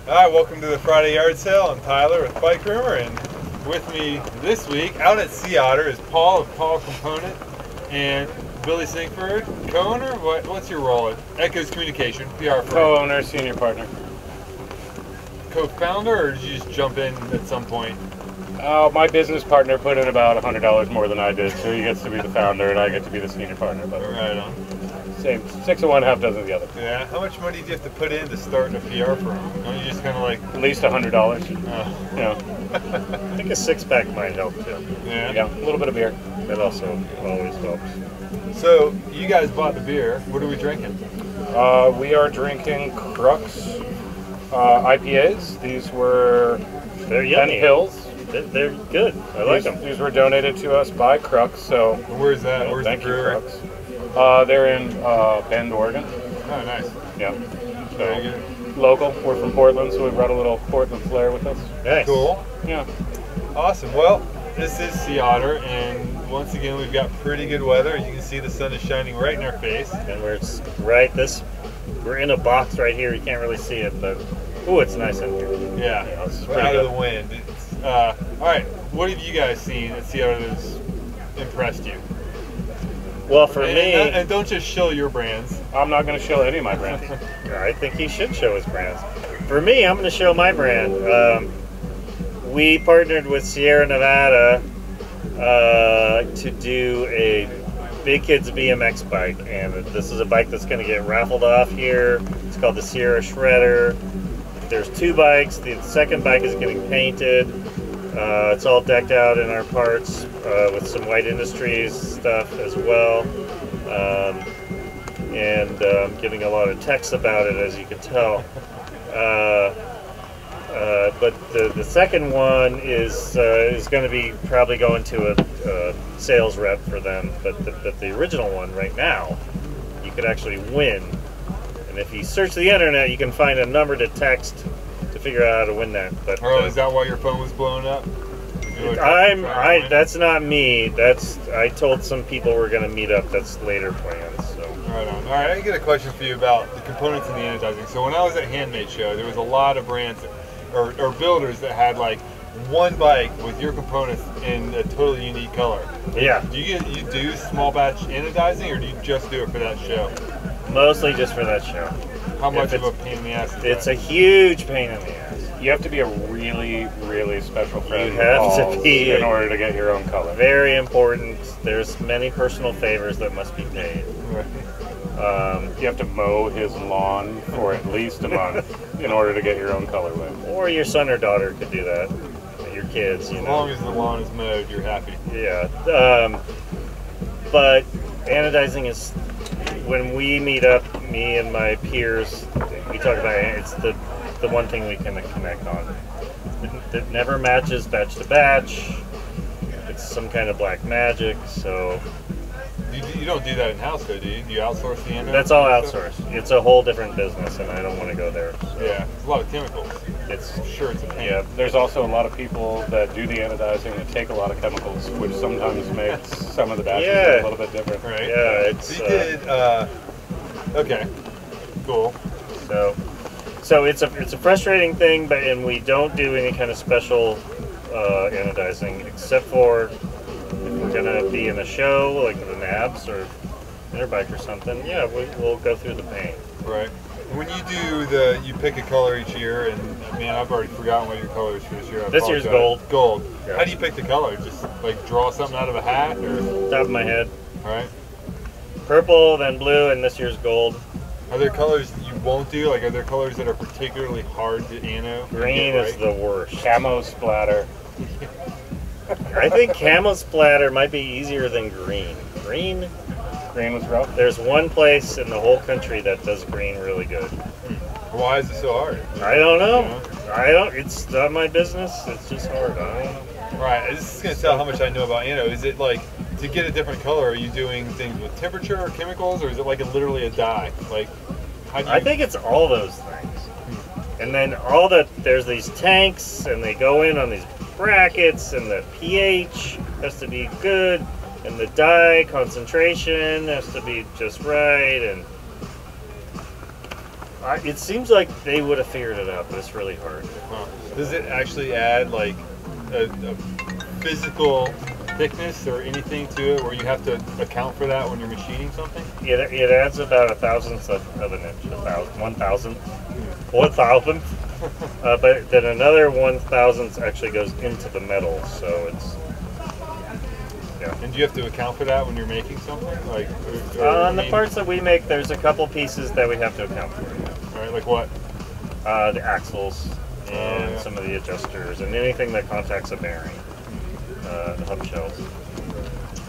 Alright, welcome to the Friday Yard Sale. I'm Tyler with Bikerumor, and with me this week out at Sea Otter is Paul of Paul Component and Billy Sinkford, co-owner. What's your role at Echo's Communication, PR firm? Co-owner, senior partner. Co-founder, or did you just jump in at some point? My business partner put in about $100 more than I did, so he gets to be the founder and I get to be the senior partner. But right on. Same, 6 of one, half dozen of the other. Yeah. How much money do you have to put in to start a PR firm? Don't you just kind of like at least $100? Yeah. I think a six-pack might help too. Yeah. A little bit of beer. That also always helps. So you guys bought the beer. What are we drinking? We are drinking Crux IPAs. These were They're Ben yummy. Hills. They're good. I like them. These were donated to us by Crux. So Where's that? Where's the thank you, brewery? Crux. They're in Bend, Oregon. Oh, nice. Yeah. Very So good. local. We're from Portland, so we brought a little Portland flair with us. Nice. Cool. Yeah. Awesome. Well, this is Sea Otter, and once again we've got pretty good weather. You can see the sun is shining right in our face. And we're in a box right here. You can't really see it, but ooh, it's nice in here. Yeah, It's we're pretty out good. of the wind. All right, what have you guys seen at Sea Otter that's impressed you? Well, for me, and don't just show your brands. I'm not going to show any of my brands. I think he should show his brands. For me, I'm going to show my brand. We partnered with Sierra Nevada to do a Big Kids BMX bike, and this is a bike that's going to get raffled off here. It's called the Sierra Shredder. There's 2 bikes. The second bike is getting painted. It's all decked out in our parts with some White Industries stuff as well. And getting a lot of text about it, as you can tell. But the second one is going to be probably going to a sales rep for them. But the original one right now, you could actually win. And if you search the internet, you can find a number to text to figure out how to win that. But Is that why your phone was blowing up? That's not me. I told some people we're going to meet up. That's later plans. So. Right on. All right, I get a question for you about the components in the anodizing. So when I was at Handmade Show, there was a lot of brands or builders that had like one bike with your components in a totally unique color. Yeah. Do you do small batch anodizing, or do you just do it for that show? Mostly just for that show. How much of a pain in the ass is It's that? a huge pain in the ass. You have to be a really, really special friend. You have to Paul's be in order to get your own color. Very important. There's many personal favors that must be paid. You have to mow his lawn for at least a month in order to get your own colorway. Or your son or daughter could do that. Your kids, you As know. long as the lawn is mowed, you're happy. Yeah. But anodizing is, when we meet up, me and my peers, we talk about it. It's the one thing we can connect on. It never matches batch to batch. It's some kind of black magic, so... You don't do that in-house, though, do you? Do you outsource the anodizing? That's all outsourced. It's a whole different business, and I don't want to go there. So. Yeah, it's a lot of chemicals. It's Sure, it's a pain. Yeah, there's also a lot of people that do the anodizing that take a lot of chemicals, which sometimes makes some of the batches a little bit different. Right. Yeah, it's... So you did, okay, cool. So it's a frustrating thing, and we don't do any kind of special anodizing, except for if we're gonna be in a show like the Nabs or Interbike or something. Yeah, we'll go through the paint. Right. When you do you pick a color each year, and man, I've already forgotten what your color is for this year. I This year's apologize. gold. Gold. Yeah. How do you pick the color? Just like draw something out of a hat, or? Top of my head. All right. Purple, then blue, and this year's gold. Are there colors that you won't do? Like, are there colors that are particularly hard to ano? Green is the worst. Camo splatter. I think camo splatter might be easier than green. Green Green was rough. There's one place in the whole country that does green really good. Why is it so hard? I don't know. It's not my business. It's just hard. I don't know. Right. This is going to tell how much I know about ano. Is it like, to get a different color, are you doing things with temperature or chemicals, or is it like literally a dye? Like, how do you... I think it's all those things. And then there's these tanks, and they go in on these brackets, and the pH has to be good, and the dye concentration has to be just right, and It seems like they would have figured it out, but it's really hard. Huh. Does it actually add like a physical thickness or anything to it where you have to account for that when you're machining something? It adds about 1/1000th of an inch, 1,000th. But then another 1,000th actually goes into the metal, so it's And do you have to account for that when you're making something? Like on the parts that we make, there's a couple pieces that we have to account for. All right, like what? The axles and some of the adjusters and anything that contacts a bearing, the hub shells.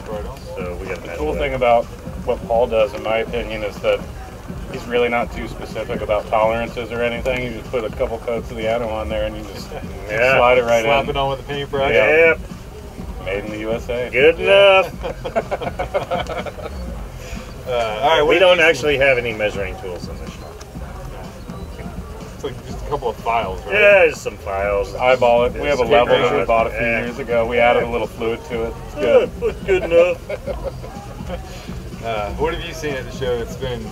Right on. So we got The cool thing about what Paul does, in my opinion, is that he's really not too specific about tolerances or anything. You just put a couple coats of the ano on there and you just slide it right Slap in. it on with a paintbrush. Yep. Made in the USA. Good enough. All right, We don't actually have any measuring tools in this shop. It's like just a couple of files, right? Yeah, just some files. Eyeball it. We have a It's level good. that we bought a few years ago. We added a little fluid to it. It's good. It's good enough. What have you seen at the show that's been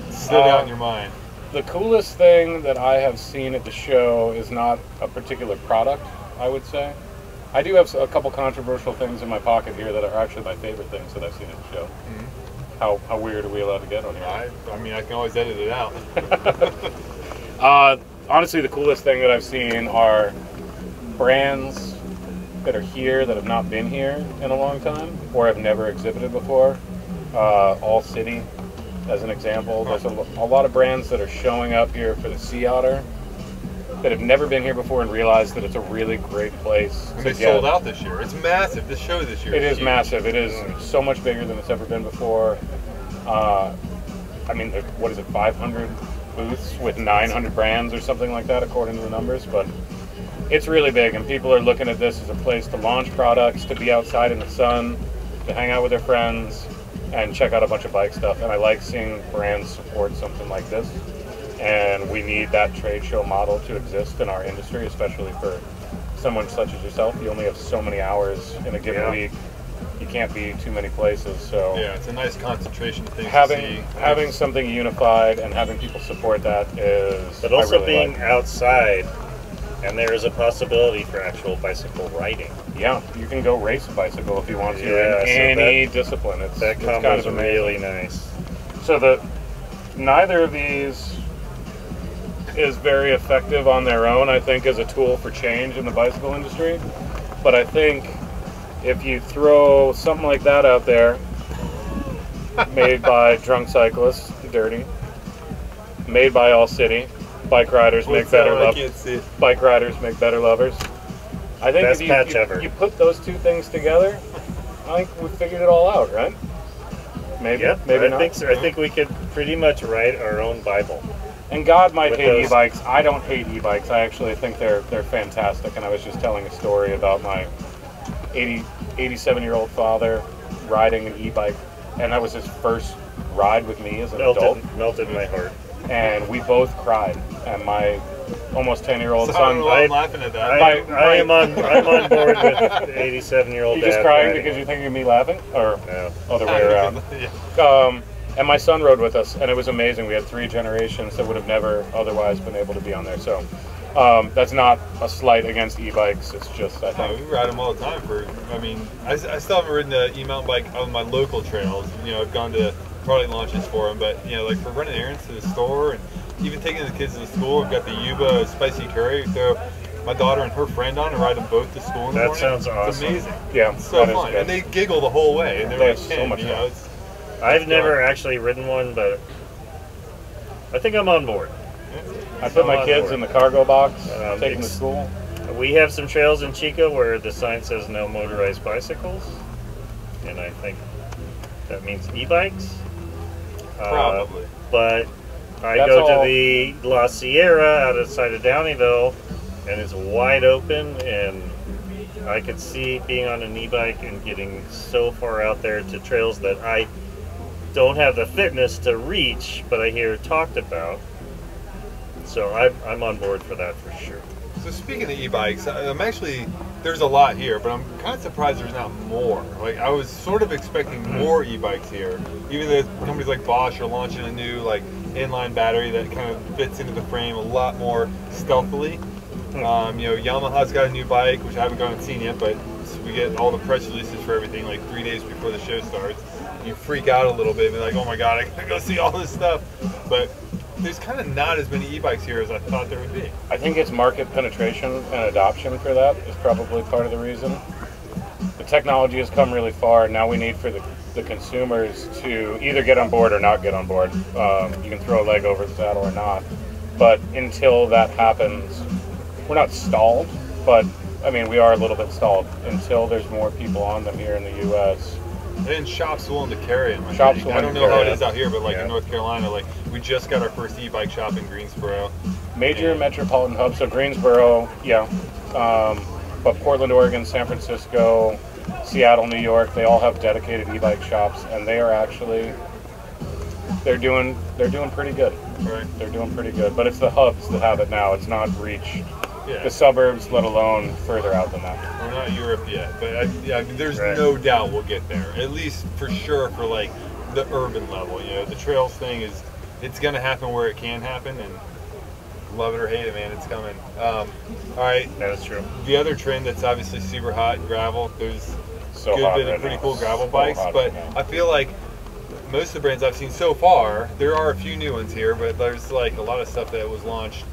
stood out in your mind? The coolest thing that I have seen at the show is not a particular product, I would say. I do have a couple controversial things in my pocket here that are actually my favorite things that I've seen at the show. How weird are we allowed to get on here? I mean, I can always edit it out. Honestly, the coolest thing that I've seen are brands that are here that have not been here in a long time or have never exhibited before. All City, as an example. There's a lot of brands that are showing up here for the Sea Otter that have never been here before and realized that it's a really great place. And they sold out this year. It's massive. This show this year. It is huge. massive. It is so much bigger than it's ever been before. I mean, what is it, 500 booths with 900 brands or something like that, according to the numbers. But it's really big, and people are looking at this as a place to launch products, to be outside in the sun, to hang out with their friends, and check out a bunch of bike stuff. And I like seeing brands support something like this. And we need that trade show model to exist in our industry, especially for someone such as yourself. You only have so many hours in a given week. You can't be too many places. So yeah, it's a nice concentration of things. Having something unified and having people support that is. But also really being like. outside, and there is a possibility for actual bicycle riding. Yeah, you can go race a bicycle if you want to Yeah, in so any discipline. That it's combo kind is of really amazing. nice. So neither of these is very effective on their own, I think, as a tool for change in the bicycle industry. But I think if you throw something like that out there, made by drunk cyclists, dirty, made by All City, bike riders make better lovers. Bike riders make better lovers. I think Best patch if ever. you put those two things together, I think we figured it all out, right? Maybe, Yeah, maybe I not. think so. I think we could pretty much write our own Bible. And God might With hate those- e-bikes. I don't hate e-bikes. I actually think they're fantastic. And I was just telling a story about my 87-year-old father riding an e-bike, and that was his first ride with me as an adult. Melted my heart. And we both cried. And my almost 10-year-old So son. I'm laughing at that. I'm on board with the 87-year-old You dad. just crying riding. because you think of me laughing, or No. other way around? Yeah. And my son rode with us, and it was amazing. We had 3 generations that would have never otherwise been able to be on there. So that's not a slight against e-bikes. It's just, I think. We ride them all the time. I still haven't ridden an e-mountain bike on my local trails. I've gone to product launches for them, but like for running errands to the store and even taking the kids to school. We've got the Yuba Spicy Curry. So my daughter and her friend on and ride them both to school in the morning. That sounds awesome. It's amazing. Yeah, It's so that is fun, good. and they giggle the whole way. And They they're have like so 10, much fun. I've never actually ridden one, but I think I'm on board. I put my kids in the cargo box, take them to it's- school. We have some trails in Chico where the sign says no motorized bicycles, and I think that means e-bikes. Probably. But I That's go all. to the La Sierra outside of Downeyville, and it's wide open, and I could see being on an e-bike and getting so far out there to trails that I don't have the fitness to reach, but I hear talked about. So I'm on board for that for sure. So speaking of e-bikes, I'm actually there's a lot here, but I'm kind of surprised there's not more. Like, I was sort of expecting more e-bikes here, even though companies like Bosch are launching a new like inline battery that kind of fits into the frame a lot more stealthily. You know, Yamaha's got a new bike, which I haven't gone and seen yet, but we get all the press releases for everything like 3 days before the show starts. You freak out a little bit and be like, oh my god, I gotta go see all this stuff. But there's kind of not as many e-bikes here as I thought there would be. I think it's market penetration and adoption for that is probably part of the reason. The technology has come really far. Now we need for the consumers to either get on board or not get on board. You can throw a leg over the saddle or not. But until that happens, we're not stalled, but I mean, we are a little bit stalled until there's more people on them here in the U.S. And shops willing to carry them. I don't know how it is out here, but like in North Carolina, like we just got our first e-bike shop in Greensboro. Major metropolitan hubs, so Greensboro, yeah. But Portland, Oregon, San Francisco, Seattle, New York, they all have dedicated e-bike shops, and they are actually they're doing pretty good. Right. They're doing pretty good. But it's the hubs that have it now. It's not reached Yeah. the suburbs, let alone further out than that. We're not Europe yet, but I mean, there's no doubt we'll get there. At least for sure for like the urban level. You know, the trails thing it's going to happen where it can happen, and love it or hate it, man, it's coming. All right, That is true. the other trend that's obviously super hot in gravel. There's So a good hot bit right of pretty now. cool gravel So bikes, hot but right now. I feel like most of the brands I've seen so far, there are a few new ones here, but there's like a lot of stuff that was launched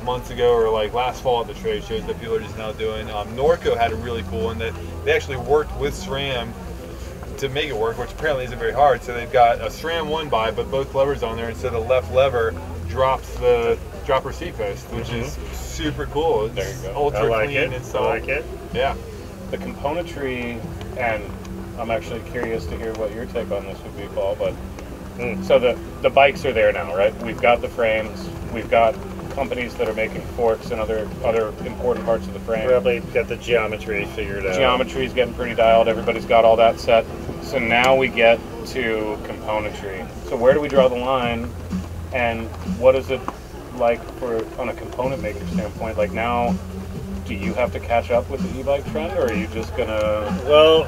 months ago or like last fall at the trade shows that people are just now doing. Norco had a really cool one that they actually worked with SRAM to make it work, which apparently isn't very hard. So they've got a SRAM one by, but both levers on there, and so the left lever drops the dropper seat post, which is super cool. It's There you go. ultra I like clean it. and I stuff. like it. Yeah. The componentry, and I'm actually curious to hear what your take on this would be, Paul, but so the bikes are there now, right? We've got the frames, we've got companies that are making forks and other important parts of the frame. Probably got the geometry figured out. Geometry is getting pretty dialed, everybody's got all that set. So now we get to componentry. So where do we draw the line, and what is it like for on a component maker standpoint? Like now, do you have to catch up with the e-bike trend, or are you just gonna... Well,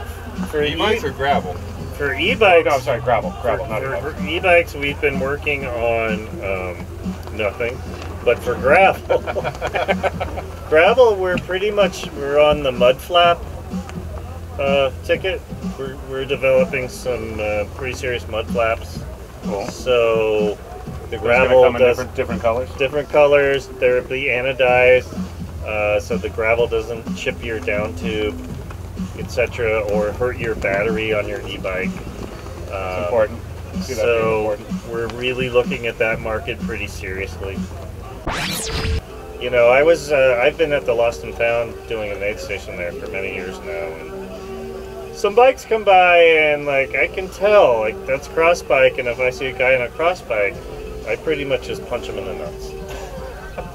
for E-bikes or gravel? For e-bikes, No, I'm sorry, gravel, not e-bikes. for e-bikes, we've been working on nothing. But for gravel, we're on the mud flap ticket. We're developing some pretty serious mud flaps. Cool. So the Those gravel gonna come does in different colors. different colors. They'll be anodized, so the gravel doesn't chip your down tube, etc., or hurt your battery on your e-bike. It's important. See that being So important. we're really looking at that market pretty seriously. You know, I've been at the Lost and Found doing an aid station there for many years now, and some bikes come by and like I can tell like that's cross bike, and if I see a guy on a cross bike, I pretty much just punch him in the nuts.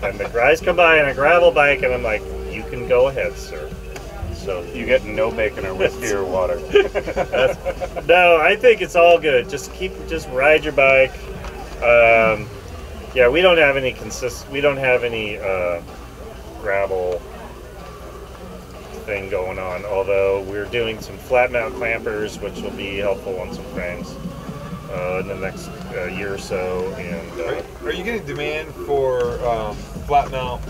And the guys come by on a gravel bike, and I'm like, you can go ahead, sir. So You get no bacon or whiskey or water. no, I think it's all good. Just ride your bike. Yeah, we don't have any gravel thing going on. Although we're doing some flat mount clampers, which will be helpful on some frames in the next year or so. And Are you getting demand for flat mount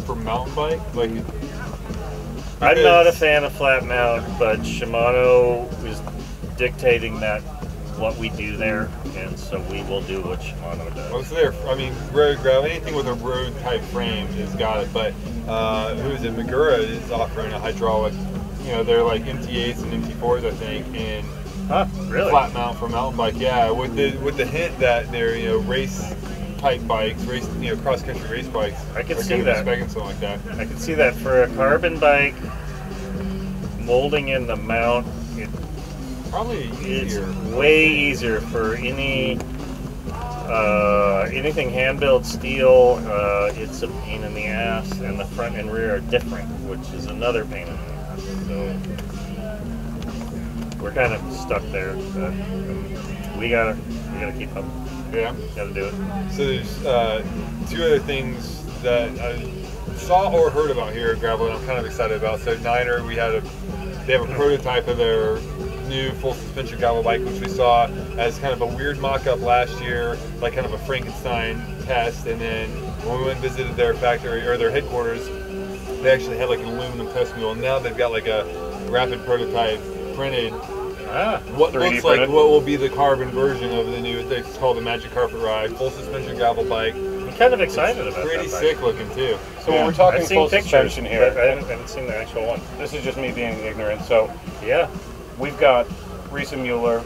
for mountain bike? Like, I'm not a fan of flat mount, but Shimano is dictating that what we do there, and so we will do what Shimano does. Well, so there. I mean, road gravel, anything with a road type frame has got it. But who is it? Magura is offering a hydraulic. You know, they're like MT8s and MT4s, I think, and Really? flat mount for mountain bike. Yeah, with the hint that they're race type bikes, cross country race bikes. I could are see gonna be that. Speccing something like that. I can see that for a carbon bike, molding in the mount, Probably it's easier. way easier for anything hand-built steel. It's a pain in the ass, and the front and rear are different, which is another pain in the ass. So we're kind of stuck there. But we gotta keep up. Yeah. Gotta do it. So there's two other things that saw or heard about here at Gravel that I'm kind of excited about. So Niner, they have a prototype of their new full suspension gravel bike, which we saw as kind of a weird mock-up last year, like kind of a Frankenstein test. And then when we went and visited their factory or their headquarters, they actually had like an aluminum test mule. And now they've got like a rapid prototype printed. What looks like what will be the carbon version of the new, it's called the Magic Carpet Ride, full suspension gravel bike. I'm kind of excited about pretty that. Sick looking too. So when we're talking I've full seen suspension here, but I haven't seen the actual one. this is just me being ignorant. So Yeah. we've got Risa Mueller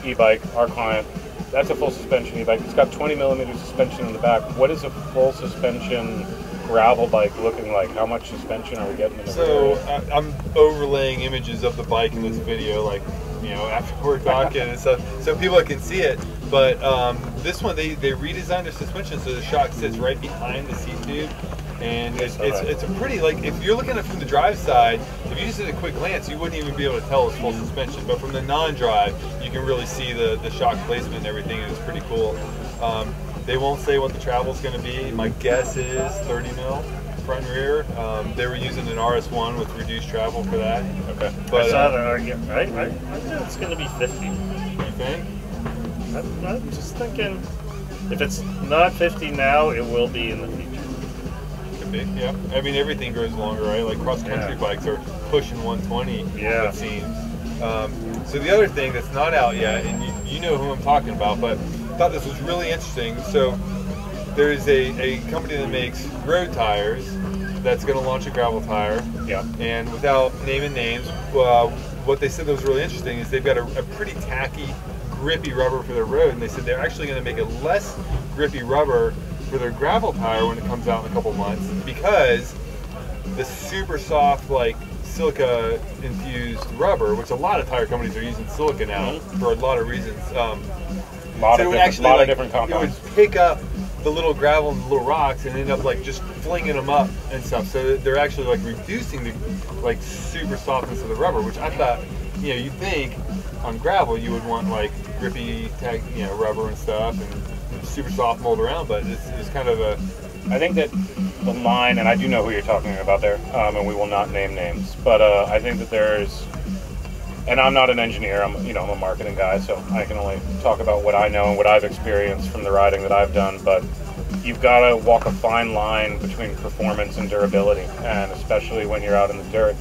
e-bike, our client. That's a full suspension e-bike. It's got 20 millimeter suspension in the back. What is a full suspension gravel bike looking like? How much suspension are we getting in the So rear? I'm overlaying images of the bike in this video, like, you know, after we're talking and stuff, so people can see it. But this one, they redesigned their suspension so the shock sits right behind the seat tube, and it's a pretty, like, if you're looking at it from the drive side, if you just did a quick glance, you wouldn't even be able to tell it's full suspension. But from the non-drive, you can really see the shock placement and everything, and it's pretty cool. They won't say what the travel's going to be. My guess is 30 mil front and rear. They were using an RS1 with reduced travel for that. Okay. But I saw that argument. I think it's going to be 50. you think? I'm just thinking, if it's not 50 now, it will be in the future. Could be, yeah. I mean, everything grows longer, right? Like cross-country bikes are pushing 120, Yeah. it seems. So the other thing that's not out yet, and you know who I'm talking about, but I thought this was really interesting. So there's a company that makes road tires that's going to launch a gravel tire. Yeah. And without naming names, what they said that was really interesting is they've got a pretty tacky, grippy rubber for their road, and they said they're actually going to make a less grippy rubber for their gravel tire when it comes out in a couple months, because the super soft, like, silica infused rubber, which a lot of tire companies are using silica now for a lot of reasons. A lot of different It compounds. would pick up the little gravel and the little rocks and end up like just flinging them up and stuff. So they're actually like reducing the like super softness of the rubber, which I thought, you know, you'd think on gravel you would want like grippy, rubber and stuff and super soft mold around, but it's kind of a. I think that the line, and I do know who you're talking about there, and we will not name names, but I think that there's, and I'm not an engineer, I'm a marketing guy, so I can only talk about what I know and what I've experienced from the riding that I've done, but you've got to walk a fine line between performance and durability, and especially when you're out in the dirt,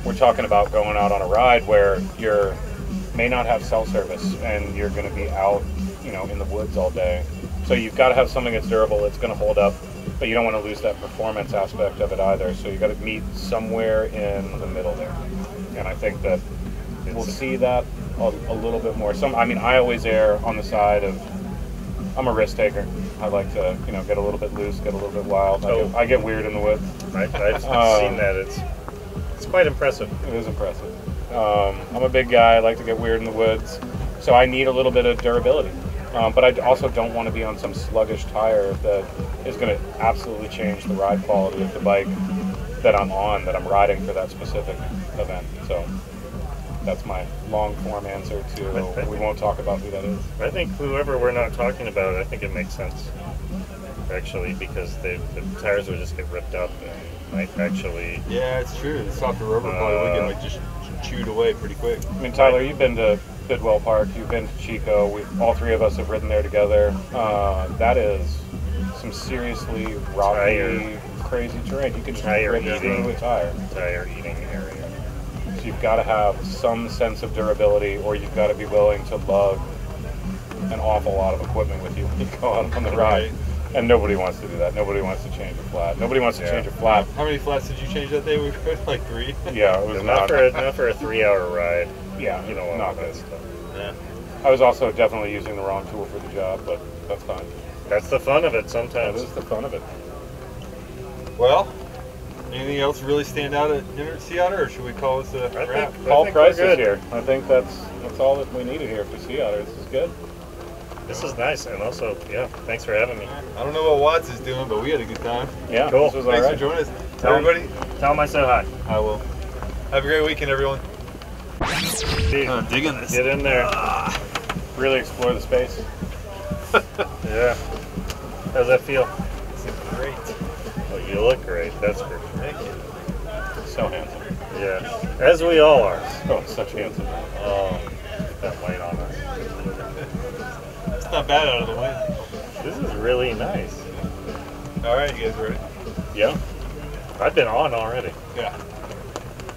we're talking about going out on a ride where you may not have cell service, and you're going to be out, in the woods all day. So you've got to have something that's durable, that's going to hold up, but you don't want to lose that performance aspect of it either. So you've got to meet somewhere in the middle there. And I think that we'll see that a little bit more. I always err on the side of, I'm a risk taker. I like to, get a little bit loose, get a little bit wild. I get weird in the woods. I've seen that. It's quite impressive. It is impressive. I'm a big guy. I like to get weird in the woods. So I need a little bit of durability. But I also don't want to be on some sluggish tire that is going to absolutely change the ride quality of the bike that I'm riding for that specific event. So that's my long form answer to, we won't talk about who that is. I think whoever we're not talking about, I think it makes sense, actually, because the tires would just get ripped up and might actually... Yeah, it's true. The softer rubber probably would get just chewed away pretty quick. I mean, Tyler, you've been to Bidwell Park, you've been to Chico, all three of us have ridden there together. That is some seriously rocky, crazy terrain. You can just rip through a tire. Tire eating area. So you've got to have some sense of durability, or you've got to be willing to lug an awful lot of equipment with you when you go out on the ride. And nobody wants to do that. Nobody wants to change a flat. Nobody wants to change a flat. How many flats did you change that day? We rode like 3. Yeah, it was not for a 3-hour ride. Yeah, not that stuff. Yeah. I was also definitely using the wrong tool for the job, but that's fine. That's the fun of it sometimes. That is the fun of it. Well, anything else really stand out at Sea Otter, or should we call this a wrap? Paul Price is here. I think that's all that we needed here for Sea Otter. This is good. This is nice, and also, thanks for having me. I don't know what Watts is doing, but we had a good time. Yeah, cool. This was Thanks all right. for joining us. Everybody, tell them I said hi. I will. Have a great weekend, everyone. Dude, digging this. get in there. Really explore the space. Yeah. How's that feel? It's great. Oh, you look great. That's for sure. Thank you. So handsome. Yeah, as we all are. Oh, such handsome. Oh, that light on us. It's not bad out of the wind. This is really nice. All right, you guys ready? Yeah. I've been on already. Yeah.